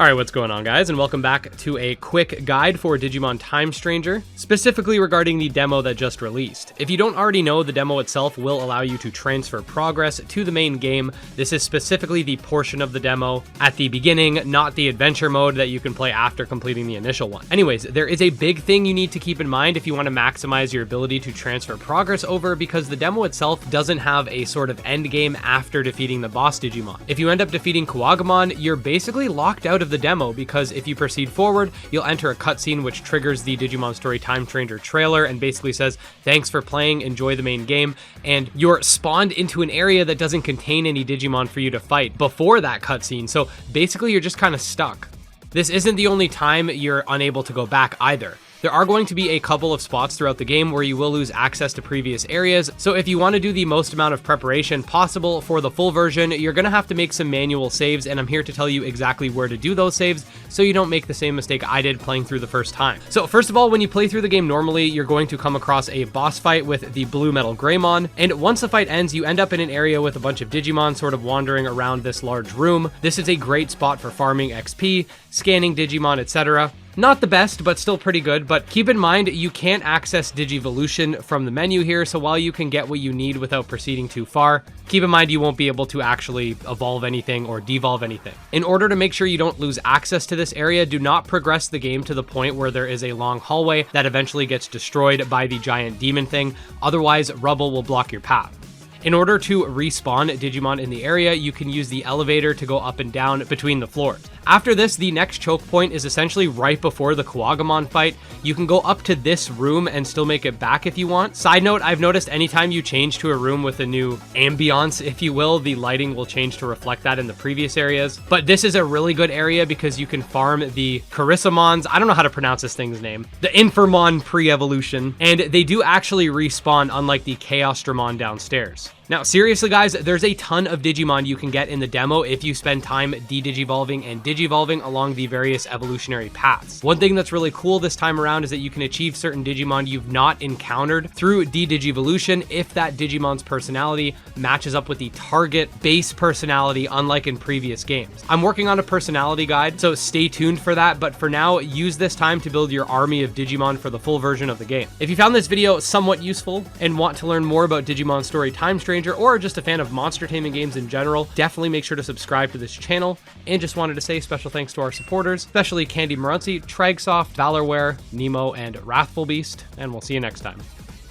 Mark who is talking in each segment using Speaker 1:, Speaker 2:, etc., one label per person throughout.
Speaker 1: Alright, what's going on, guys, and welcome back to a quick guide for Digimon Time Stranger, specifically regarding the demo that just released. If you don't already know, the demo itself will allow you to transfer progress to the main game. This is specifically the portion of the demo at the beginning, not the adventure mode that you can play after completing the initial one. Anyways, there is a big thing you need to keep in mind if you want to maximize your ability to transfer progress over, because the demo itself doesn't have a sort of end game after defeating the boss Digimon. If you end up defeating Coromon, you're basically locked out of the demo, because if you proceed forward, you'll enter a cutscene which triggers the Digimon Story Time Stranger trailer and basically says, "Thanks for playing, enjoy the main game," and you're spawned into an area that doesn't contain any Digimon for you to fight before that cutscene, so basically you're just kind of stuck. This isn't the only time you're unable to go back either. There are going to be a couple of spots throughout the game where you will lose access to previous areas, so if you want to do the most amount of preparation possible for the full version, you're going to have to make some manual saves, and I'm here to tell you exactly where to do those saves so you don't make the same mistake I did playing through the first time. So first of all, when you play through the game normally, you're going to come across a boss fight with the Blue Metal Greymon, and once the fight ends, you end up in an area with a bunch of Digimon sort of wandering around this large room. This is a great spot for farming XP, scanning Digimon, etc. Not the best, but still pretty good, but keep in mind you can't access Digivolution from the menu here, so while you can get what you need without proceeding too far, keep in mind you won't be able to actually evolve anything or devolve anything. In order to make sure you don't lose access to this area, do not progress the game to the point where there is a long hallway that eventually gets destroyed by the giant demon thing, otherwise rubble will block your path. In order to respawn Digimon in the area, you can use the elevator to go up and down between the floors. After this, the next choke point is essentially right before the Coromon fight. You can go up to this room and still make it back if you want. Side note, I've noticed anytime you change to a room with a new ambiance, if you will, the lighting will change to reflect that in the previous areas. But this is a really good area because you can farm the Coromons. I don't know how to pronounce this thing's name. The Infamon pre-evolution. And they do actually respawn, unlike the Chaosdramon downstairs. Now, seriously guys, there's a ton of Digimon you can get in the demo if you spend time de-digivolving and digivolving along the various evolutionary paths. One thing that's really cool this time around is that you can achieve certain Digimon you've not encountered through de-digivolution if that Digimon's personality matches up with the target base personality, unlike in previous games. I'm working on a personality guide, so stay tuned for that, but for now, use this time to build your army of Digimon for the full version of the game. If you found this video somewhat useful and want to learn more about Digimon Story Time Stranger, or just a fan of monster taming games in general, definitely make sure to subscribe to this channel. And just wanted to say special thanks to our supporters, especially Candy Marunzi, Tragsoft, Valorware, Nemo, and Wrathful Beast, and we'll see you next time.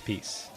Speaker 1: Peace.